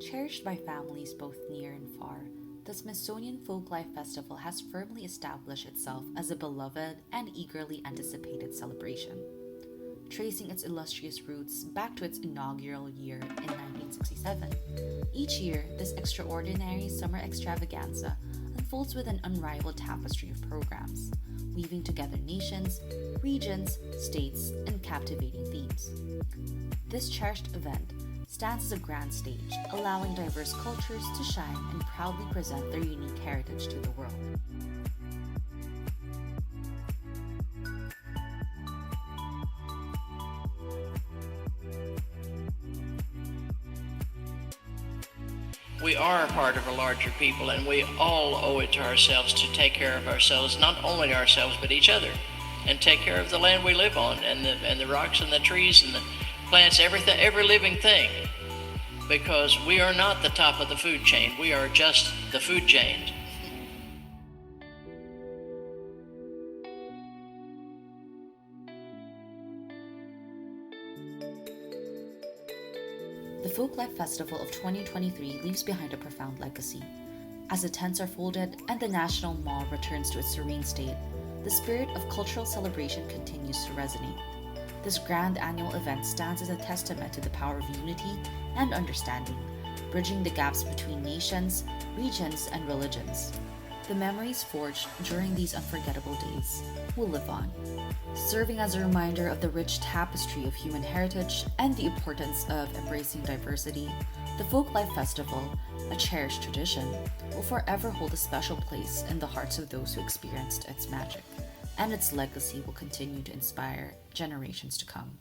Cherished by families both near and far, the Smithsonian Folklife Festival has firmly established itself as a beloved and eagerly anticipated celebration. Tracing its illustrious roots back to its inaugural year in 1967, each year this extraordinary summer extravaganza unfolds with an unrivaled tapestry of programs, weaving together nations, regions, states, and captivating themes. This cherished event stands as a grand stage, allowing diverse cultures to shine and proudly present their unique heritage to the world. We are a part of a larger people, and we all owe it to ourselves to take care of ourselves, not only ourselves but each other, and take care of the land we live on, and the rocks and the trees and the plants, everything, every living thing. Because we are not the top of the food chain, we are just the food chain. The Folklife Festival of 2023 leaves behind a profound legacy. As the tents are folded and the National Mall returns to its serene state, the spirit of cultural celebration continues to resonate. This grand annual event stands as a testament to the power of unity and understanding, bridging the gaps between nations, regions, and religions. The memories forged during these unforgettable days will live on, serving as a reminder of the rich tapestry of human heritage and the importance of embracing diversity. The Folklife Festival, a cherished tradition, will forever hold a special place in the hearts of those who experienced its magic, and its legacy will continue to inspire generations to come.